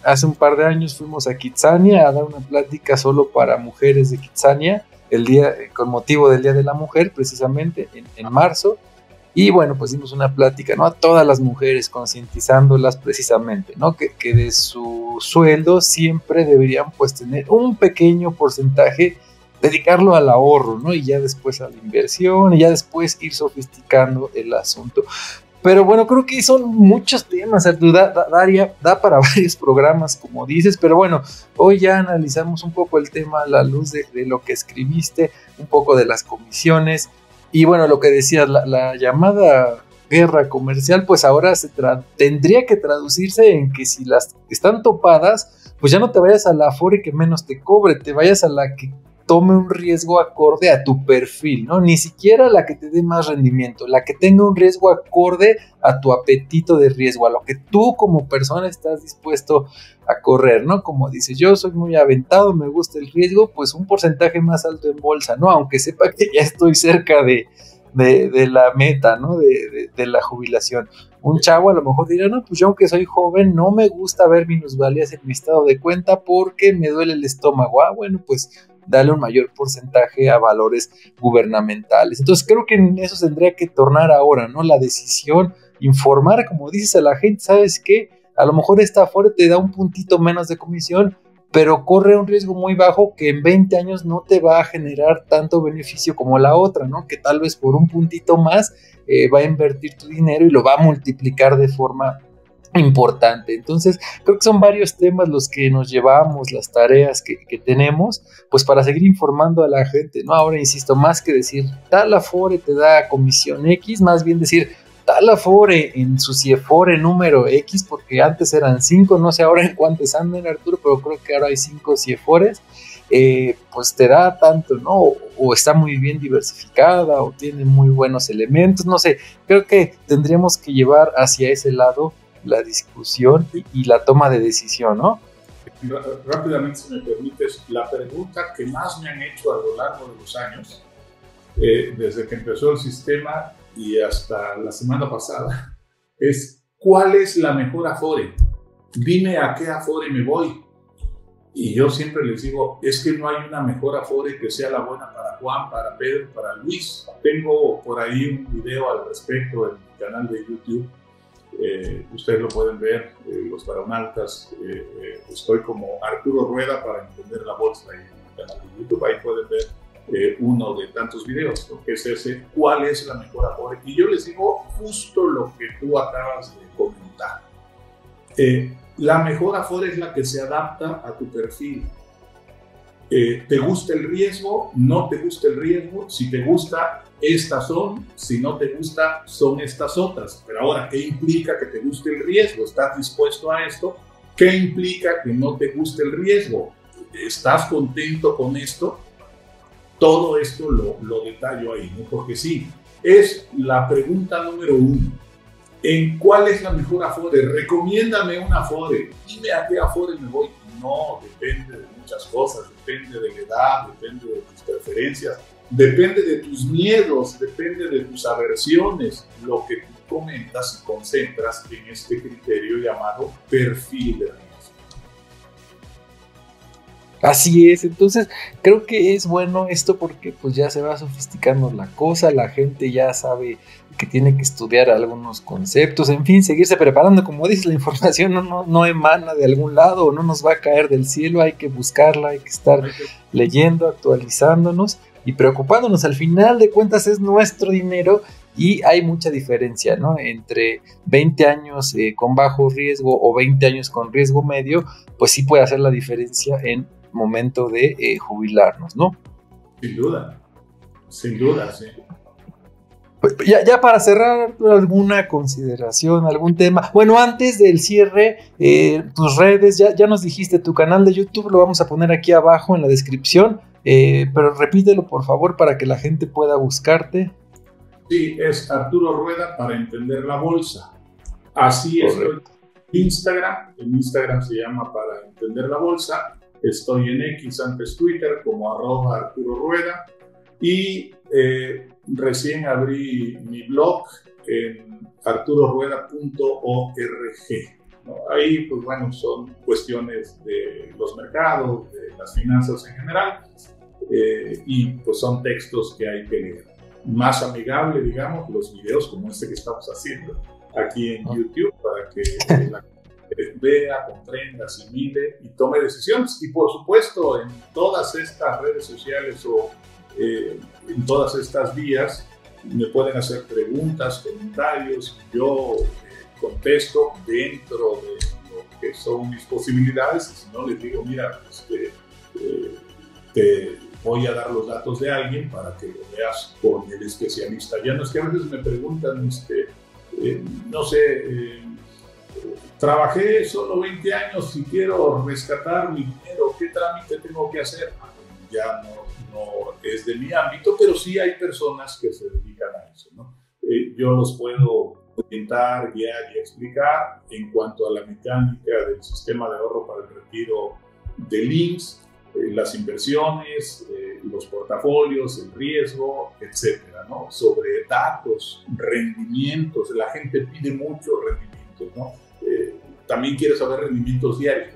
Hace un par de años fuimos a Kitsania a dar una plática solo para mujeres de Kitsania, con motivo del Día de la Mujer, precisamente en marzo. Y bueno, pues dimos una plática, ¿no? A todas las mujeres, concientizándolas precisamente, ¿no? Que de su sueldo siempre deberían pues tener un pequeño porcentaje, dedicarlo al ahorro, ¿no? Y ya después a la inversión, y ya después ir sofisticando el asunto. Pero bueno, creo que son muchos temas, Arturo, da para varios programas, como dices, pero bueno, hoy ya analizamos un poco el tema a la luz de lo que escribiste, un poco de las comisiones, y bueno, lo que decías, la llamada guerra comercial, pues ahora tendría que traducirse en que si las están topadas, pues ya no te vayas a la Afore que menos te cobre, te vayas a la que tome un riesgo acorde a tu perfil, ¿no? Ni siquiera la que te dé más rendimiento, la que tenga un riesgo acorde a tu apetito de riesgo, a lo que tú como persona estás dispuesto a correr, ¿no? Como dices, yo soy muy aventado, me gusta el riesgo, pues un porcentaje más alto en bolsa, ¿no? Aunque sepa que ya estoy cerca de de la meta, ¿no? De la jubilación. Un chavo a lo mejor dirá, no, pues yo aunque soy joven, no me gusta ver minusvalías en mi estado de cuenta porque me duele el estómago. Bueno, pues dale un mayor porcentaje a valores gubernamentales. Entonces creo que en eso tendría que tornar ahora, ¿no? La decisión, informar, como dices, a la gente, ¿sabes qué? A lo mejor esta Afore te da un puntito menos de comisión, pero corre un riesgo muy bajo que en 20 años no te va a generar tanto beneficio como la otra, ¿no? Que tal vez por un puntito más va a invertir tu dinero y lo va a multiplicar de forma importante. Entonces creo que son varios temas los que nos llevamos, las tareas que tenemos, pues para seguir informando a la gente, ¿no? Ahora insisto, más que decir tal Afore te da comisión X, más bien decir tal Afore en su CIEFORE número X, porque antes eran 5, no sé ahora en cuántos andan, Arturo, pero creo que ahora hay 5 CIEFORES, pues te da tanto, ¿no? O está muy bien diversificada, o tiene muy buenos elementos, no sé, creo que tendríamos que llevar hacia ese lado la discusión y la toma de decisión, ¿no? Rápidamente, si me permites, la pregunta que más me han hecho a lo largo de los años, desde que empezó el sistema y hasta la semana pasada, es ¿cuál es la mejor Afore? Dime a qué Afore me voy. Y yo siempre les digo, es que no hay una mejor Afore que sea la buena para Juan, para Pedro, para Luis. Tengo por ahí un video al respecto en mi canal de YouTube. Ustedes lo pueden ver, los varonautas. Estoy como Arturo Rueda para entender la bolsa en el canal de YouTube. Ahí pueden ver uno de tantos videos, ¿no? Que es ese, ¿cuál es la mejor Afore? Y yo les digo justo lo que tú acabas de comentar. La mejor Afore es la que se adapta a tu perfil. ¿Te gusta el riesgo? ¿No te gusta el riesgo? Si te gusta, estas son. Si no te gusta, son estas otras. Pero ahora, ¿qué implica que te guste el riesgo? ¿Estás dispuesto a esto? ¿Qué implica que no te guste el riesgo? ¿Estás contento con esto? Todo esto lo detallo ahí, ¿no? Porque sí, es la pregunta número 1. ¿En cuál es la mejor Afore? Recomiéndame una Afore. Dime a qué Afore me voy. No, depende de muchas cosas. Depende de la edad, depende de tus preferencias, depende de tus miedos, depende de tus aversiones. Lo que tú comentas y concentras en este criterio llamado perfil de riesgo. Así es, entonces creo que es bueno esto porque pues ya se va sofisticando la cosa, la gente ya sabe que tiene que estudiar algunos conceptos, en fin, seguirse preparando, como dices, la información no emana de algún lado o no nos va a caer del cielo, hay que buscarla, hay que estar leyendo, actualizándonos y preocupándonos. Al final de cuentas es nuestro dinero y hay mucha diferencia, ¿no? Entre 20 años con bajo riesgo o 20 años con riesgo medio, pues sí puede hacer la diferencia en momento de jubilarnos, ¿no? Sin duda, sí. Pues ya para cerrar, ¿alguna consideración, algún tema? Bueno, antes del cierre, tus redes, ya nos dijiste, tu canal de YouTube lo vamos a poner aquí abajo en la descripción, pero repítelo por favor para que la gente pueda buscarte. Sí, es Arturo Rueda para entender la bolsa. Así estoy en Instagram se llama para entender la bolsa. Estoy en X, antes Twitter, como @Arturo Rueda. Y recién abrí mi blog en arturorueda.org, ¿no? Ahí, pues bueno, son cuestiones de los mercados, de las finanzas en general, y pues son textos que hay que leer. Más amigable, digamos, los videos como este que estamos haciendo aquí en YouTube, para que la vea, comprenda, asimile y tome decisiones. Y por supuesto, en todas estas redes sociales o en todas estas vías me pueden hacer preguntas, comentarios, yo contesto dentro de lo que son mis posibilidades. Y si no, les digo, mira, te voy a dar los datos de alguien para que lo veas con el especialista. Ya no es que a veces me preguntan, no sé, trabajé solo 20 años y quiero rescatar mi dinero, ¿qué trámite tengo que hacer? Ya no es de mi ámbito, pero sí hay personas que se dedican a eso, ¿no? Yo los puedo orientar, guiar y explicar en cuanto a la mecánica del sistema de ahorro para el retiro del IMSS, las inversiones, los portafolios, el riesgo, etcétera, ¿no? Sobre datos, rendimientos. La gente pide muchos rendimientos, ¿no? También quiere saber rendimientos diarios.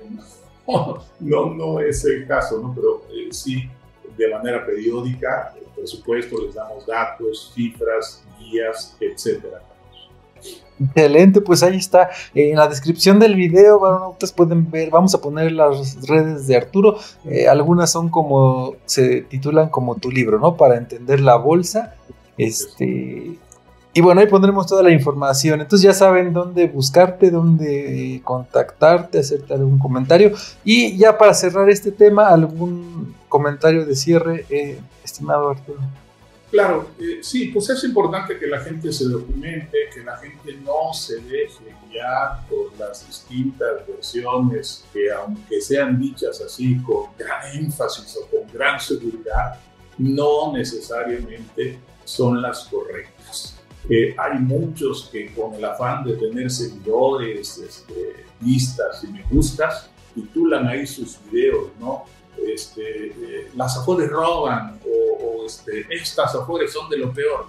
No es el caso, ¿no? Pero sí, de manera periódica, por supuesto, les damos datos, cifras, guías, etcétera. Excelente, pues ahí está. En la descripción del video, Varonautas, pueden ver, vamos a poner las redes de Arturo. Algunas son como, se titulan como tu libro, ¿no? Para entender la bolsa. Y bueno, ahí pondremos toda la información. Entonces ya saben dónde buscarte, dónde contactarte, hacerte algún comentario. Y ya para cerrar este tema, ¿algún comentario de cierre, estimado Arturo? Claro, sí, pues es importante que la gente se documente, que la gente no se deje guiar por las distintas versiones que, aunque sean dichas así con gran énfasis o con gran seguridad, no necesariamente son las correctas. Hay muchos que con el afán de tener seguidores, vistas y me gustas, titulan ahí sus videos, ¿no? Las Afores roban o estas Afores son de lo peor,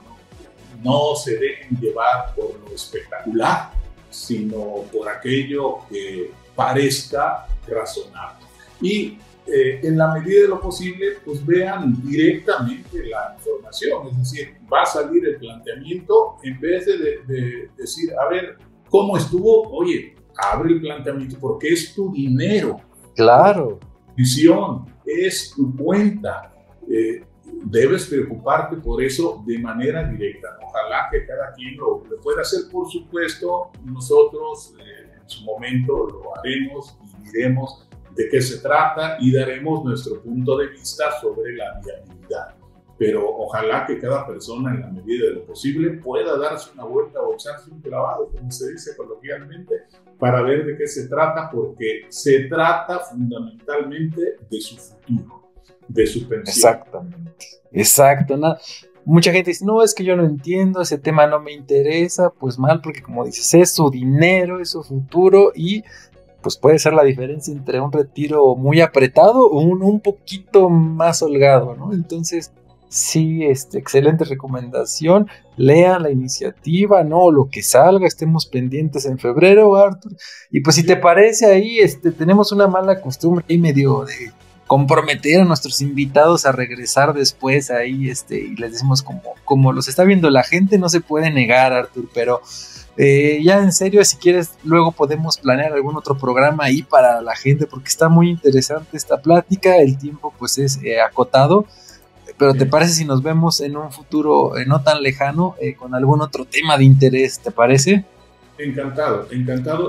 no se dejen llevar por lo espectacular, sino por aquello que parezca razonable. Y en la medida de lo posible, pues vean directamente la información, es decir, va a salir el planteamiento en vez de decir, a ver, ¿cómo estuvo? Oye, abre el planteamiento porque es tu dinero. Claro. Visión, es tu cuenta. Debes preocuparte por eso de manera directa. Ojalá que cada quien lo pueda hacer. Por supuesto, nosotros en su momento lo haremos y diremos de qué se trata y daremos nuestro punto de vista sobre la viabilidad. Pero ojalá que cada persona, en la medida de lo posible, pueda darse una vuelta o echarse un clavado, como se dice coloquialmente, para ver de qué se trata, porque se trata fundamentalmente de su futuro, de su pensión. Exactamente, exacto. Mucha gente dice, no, es que yo no entiendo, ese tema no me interesa. Pues mal, porque como dices, es su dinero, es su futuro y pues puede ser la diferencia entre un retiro muy apretado o un poquito más holgado, ¿no? Entonces, sí, excelente recomendación. Lean la iniciativa, ¿no? Lo que salga, estemos pendientes en febrero, Arthur. Y pues si te parece ahí, tenemos una mala costumbre ahí medio de comprometer a nuestros invitados a regresar después ahí, y les decimos como los está viendo la gente, no se puede negar, Arthur, pero ya en serio, si quieres, luego podemos planear algún otro programa ahí para la gente, porque está muy interesante esta plática. El tiempo pues es acotado, pero ¿te parece si nos vemos en un futuro no tan lejano con algún otro tema de interés? ¿Te parece? Encantado,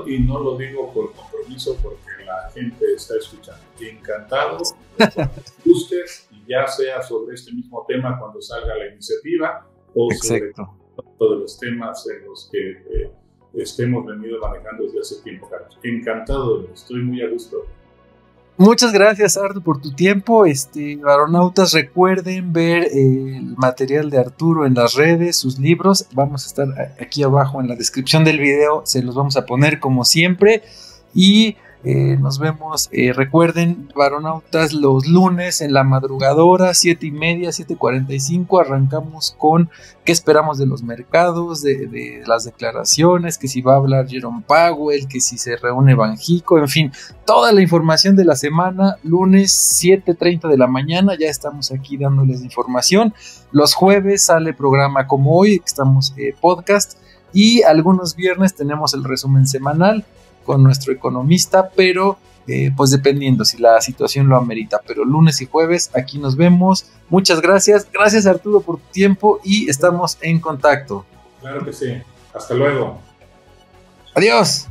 y no lo digo por compromiso porque la gente está escuchando. Encantado de que gustes, y ya sea sobre este mismo tema cuando salga la iniciativa o Exacto. sobre todos los temas en los que hemos venido manejando desde hace tiempo, Carlos. Encantado, estoy muy a gusto. Muchas gracias, Arturo, por tu tiempo. Varonautas, recuerden ver el material de Arturo en las redes, sus libros. Vamos a estar aquí abajo en la descripción del video, se los vamos a poner como siempre. Y nos vemos, recuerden, Varonautas, los lunes en la madrugadora, 7:30, 7:45, arrancamos con qué esperamos de los mercados, de las declaraciones, que si va a hablar Jerome Powell, que si se reúne Banjico, en fin, toda la información de la semana. Lunes 7:30 de la mañana, ya estamos aquí dándoles información. Los jueves sale programa como hoy, estamos podcast, y algunos viernes tenemos el resumen semanal con nuestro economista, pero pues dependiendo si la situación lo amerita. Pero lunes y jueves aquí nos vemos. Muchas gracias. Gracias, Arturo, por tu tiempo y estamos en contacto. Claro que sí. Hasta luego. Adiós.